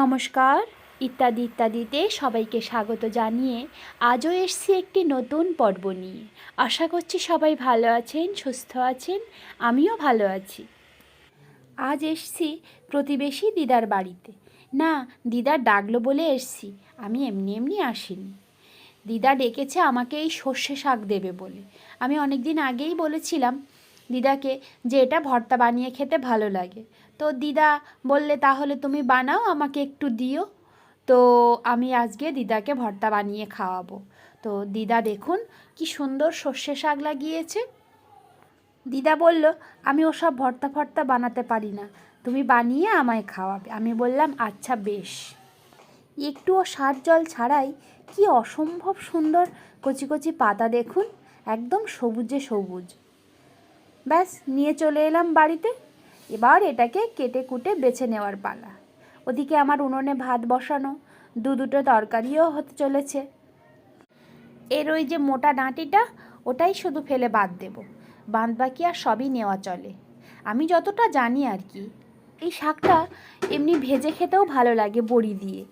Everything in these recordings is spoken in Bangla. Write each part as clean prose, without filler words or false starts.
নমস্কার। ইত্যাদি ইত্যাদিতে সবাইকে স্বাগত জানিয়ে আজও এসছি একটি নতুন পর্ব নিয়ে। আশা করছি সবাই ভালো আছেন, সুস্থ আছেন, আমিও ভালো আছি। আজ এসছি প্রতিবেশী দিদার বাড়িতে। না, দিদা ডাকলো বলে এসছি, আমি এমনি এমনি আসিনি। দিদা ডেকেছে আমাকে এই সর্ষে শাক দেবে বলে। আমি অনেক দিন আগেই বলেছিলাম দিদাকে যে এটা ভর্তা বানিয়ে খেতে ভালো লাগে। তো দিদা বললে তাহলে তুমি বানাও, আমাকে একটু দিও। তো আমি আজকে দিদাকে ভর্তা বানিয়ে খাওয়াবো। তো দিদা দেখুন কি সুন্দর সর্ষে শাক লাগিয়েছে। দিদা বলল আমি ওসব ভর্তা ফর্তা বানাতে পারি না, তুমি বানিয়ে আমায় খাওয়াবে। আমি বললাম আচ্ছা বেশ। একটুও সার জল ছাড়াই কি অসম্ভব সুন্দর কচি কচি পাতা দেখুন, একদম সবুজে সবুজ। ব্যাস নিয়ে চলে এলাম বাড়িতে। এবার এটাকে কেটে কুটে বেছে নেওয়ার পালা। ওদিকে আমার উনুনে ভাত বসানো, দুটো তরকারিও হতে চলেছে। এর ওই যে মোটা ডাঁটিটা, ওটাই শুধু ফেলে বাদ দেব, বাদ বাকি আর সবই নেওয়া চলে, আমি যতটা জানি আর কি। এই শাকটা এমনি ভেজে খেতেও ভালো লাগে বড়ি দিয়ে,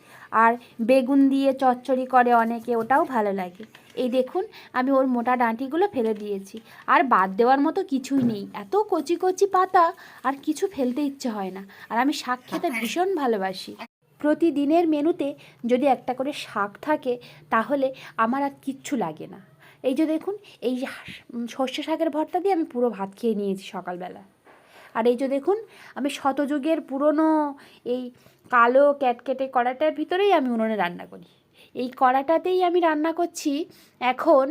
আর বেগুন দিয়ে চচ্চড়ি করে অনেকে, ওটাও ভালো লাগে। এই দেখুন আমি ওর মোটা ডাঁটিগুলো ফেলে দিয়েছি, আর বাদ দেওয়ার মতো কিছুই নেই। এত কচি কচি পাতা, আর কিছু ফেলতে ইচ্ছে হয় না। আর আমি শাক খেতে ভীষণ ভালোবাসি। প্রতিদিনের মেনুতে যদি একটা করে শাক থাকে তাহলে আমার আর কিচ্ছু লাগে না। এই যে দেখুন, এই যে সর্ষে শাকের ভর্তা দিয়ে আমি পুরো ভাত খেয়ে নিয়েছি সকালবেলা। আর এই যে দেখুন, আমি শতযুগের পুরনো এই কালো ক্যাটকেটে কড়াটার ভিতরেই আমি উনুনে রান্না করি। এই কড়াটাতেই আমি রান্না করছি এখন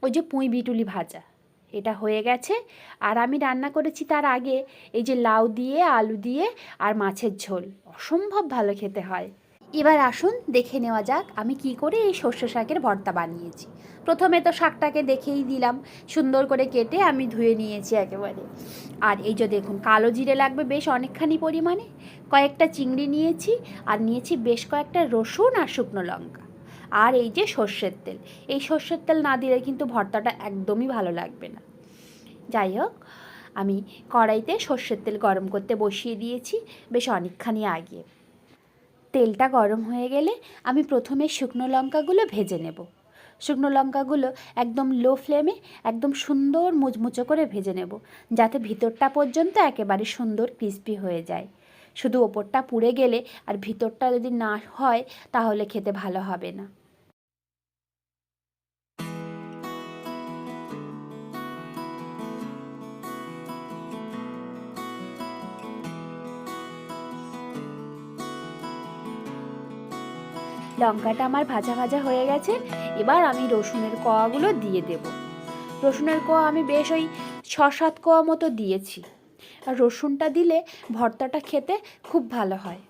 ওই যে পুঁই বিটুলি ভাজা, এটা হয়ে গেছে। আর আমি রান্না করেছি তার আগে এই যে লাউ দিয়ে, আলু দিয়ে আর মাছের ঝোল, অসম্ভব ভালো খেতে হয়। এবার আসুন দেখে নেওয়া যাক আমি কি করে এই সর্ষে শাকের ভর্তা বানিয়েছি। প্রথমে তো শাকটাকে দেখেই দিলাম, সুন্দর করে কেটে আমি ধুয়ে নিয়েছি একেবারে। আর এই যে দেখুন, কালো জিরে লাগবে বেশ অনেকখানি পরিমাণে, কয়েকটা চিংড়ি নিয়েছি, আর নিয়েছি বেশ কয়েকটা রসুন আর শুকনো লঙ্কা, আর এই যে সর্ষের তেল। এই সর্ষের তেল না দিলে কিন্তু ভর্তাটা একদমই ভালো লাগবে না। যাই হোক, আমি কড়াইতে সর্ষের তেল গরম করতে বসিয়ে দিয়েছি বেশ অনেকখানি আগে। তেলটা গরম হয়ে গেলে আমি প্রথমে শুকনো লঙ্কাগুলো ভেজে নেব। শুকনো লঙ্কাগুলো একদম লো ফ্লেমে একদম সুন্দর মুচমুচো করে ভেজে নেব, যাতে ভিতরটা পর্যন্ত একেবারে সুন্দর ক্রিস্পি হয়ে যায়। শুধু ওপরটা পুড়ে গেলে আর ভিতরটা যদি না হয় তাহলে খেতে ভালো হবে না। লঙ্কাটা আমার ভাজা ভাজা হয়ে গেছে। এবার আমি রসুনের কোয়াগুলো দিয়ে দেব। রসুনের কোয়া আমি বেশ ওই 6-7 কোয়া মতো দিয়েছি। আর রসুনটা দিলে ভর্তাটা খেতে খুব ভালো হয়।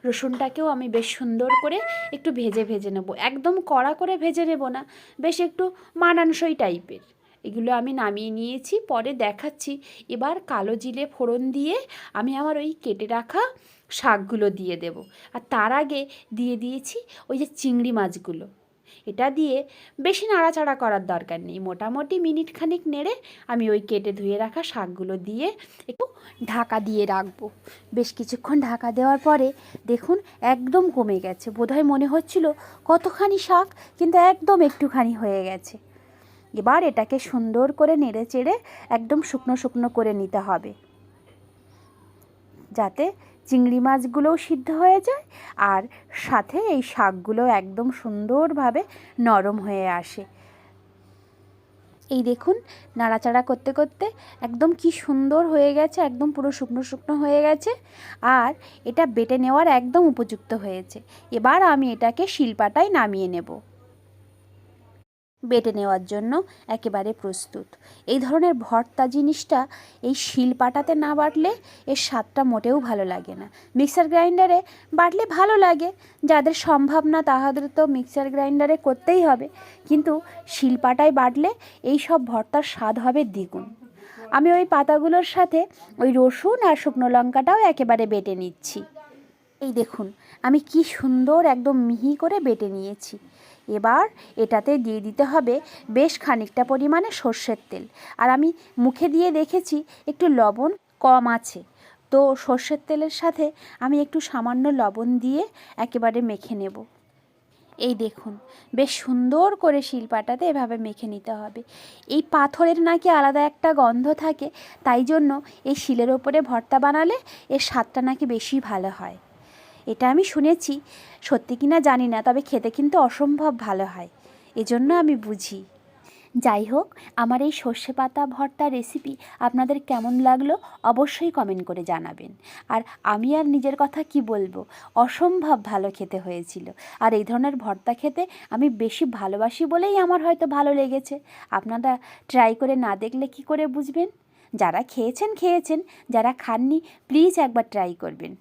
রসুনটাকেও আমি বেশ সুন্দর করে একটু ভেজে ভেজে নেব, একদম কড়া করে ভেজে নেব না, বেশ একটু মানানসই টাইপের। এগুলো আমি নামিয়ে নিয়েছি, পরে দেখাচ্ছি। এবার কালো জিরে ফোড়ন দিয়ে আমি আমার ওই কেটে রাখা শাকগুলো দিয়ে দেব। আর তার আগে দিয়ে দিয়েছি ওই যে চিংড়ি মাছগুলো। এটা দিয়ে বেশি নাড়াচাড়া করার দরকার নেই, মোটামুটি মিনিট খানিক নেড়ে আমি ওই কেটে ধুয়ে রাখা শাকগুলো দিয়ে একটু ঢাকা দিয়ে রাখবো। বেশ কিছুক্ষণ ঢাকা দেওয়ার পরে দেখুন একদম কমে গেছে। বোধহয় মনে হচ্ছিল কতখানি শাক, কিন্তু একদম একটুখানি হয়ে গেছে। এবার এটাকে সুন্দর করে নেড়ে চেড়ে একদম শুকনো শুকনো করে নিতে হবে, যাতে চিংড়ি মাছগুলোও সিদ্ধ হয়ে যায় আর সাথে এই শাকগুলো একদম সুন্দরভাবে নরম হয়ে আসে। এই দেখুন নাড়াচাড়া করতে করতে একদম কি সুন্দর হয়ে গেছে, একদম পুরো শুকনো শুকনো হয়ে গেছে। আর এটা বেটে নেওয়ার একদম উপযুক্ত হয়েছে। এবার আমি এটাকে শিলপাটায় নামিয়ে নেব, বেটে নেওয়ার জন্য একেবারে প্রস্তুত। এই ধরনের ভর্তা জিনিসটা এই শিলপাটাতে না বাটলে এর স্বাদটা মোটেও ভালো লাগে না। মিক্সার গ্রাইন্ডারে বাটলে ভালো লাগে, যাদের সম্ভব না তাদের তো মিক্সার গ্রাইন্ডারে করতেই হবে, কিন্তু শিলপাটায় বাটলে এই সব ভর্তার স্বাদ হবে দ্বিগুণ। আমি ওই পাতাগুলোর সাথে ওই রসুন আর শুকনো লঙ্কাটাও একেবারে বেটে নিচ্ছি। এই দেখুন আমি কি সুন্দর একদম মিহি করে বেটে নিয়েছি। এবার এটাতে দিয়ে দিতে হবে বেশ খানিকটা পরিমাণে সর্ষের তেল। আর আমি মুখে দিয়ে দেখেছি একটু লবণ কম আছে, তো সর্ষের তেলের সাথে আমি একটু সামান্য লবণ দিয়ে একেবারে মেখে নেব। এই দেখুন, বেশ সুন্দর করে শিলপাটাতে এভাবে মেখে নিতে হবে। এই পাথরের নাকি আলাদা একটা গন্ধ থাকে, তাই জন্য এই শিলের ওপরে ভর্তা বানালে এর স্বাদটা নাকি বেশি ভালো হয়। এটা আমি শুনেছি, সত্যি কিনা জানি না, তবে খেতে কিন্তু অসম্ভব ভালো হয়, এজন্য আমি বুঝি। যাই হোক, আমার এই সর্ষে পাতা ভর্তা রেসিপি আপনাদের কেমন লাগলো অবশ্যই কমেন্ট করে জানাবেন। আর আমি আর নিজের কথা কি বলবো, অসম্ভব ভালো খেতে হয়েছিল। আর এই ধরনের ভর্তা খেতে আমি বেশি ভালোবাসি বলেই আমার হয়তো ভালো লেগেছে। আপনারা ট্রাই করে না দেখলে কি করে বুঝবেন? যারা খেয়েছেন, যারা খাননি প্লিজ একবার ট্রাই করবেন।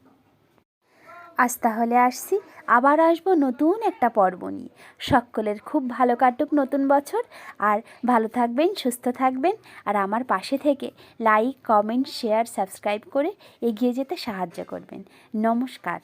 আজ তাহলে আসছি, আবার আসবো নতুন একটা পর্ব নিয়ে। সকলের খুব ভালো কাটুক নতুন বছর, আর ভালো থাকবেন, সুস্থ থাকবেন, আর আমার পাশে থেকে লাইক, কমেন্ট, শেয়ার, সাবস্ক্রাইব করে এগিয়ে যেতে সাহায্য করবেন। নমস্কার।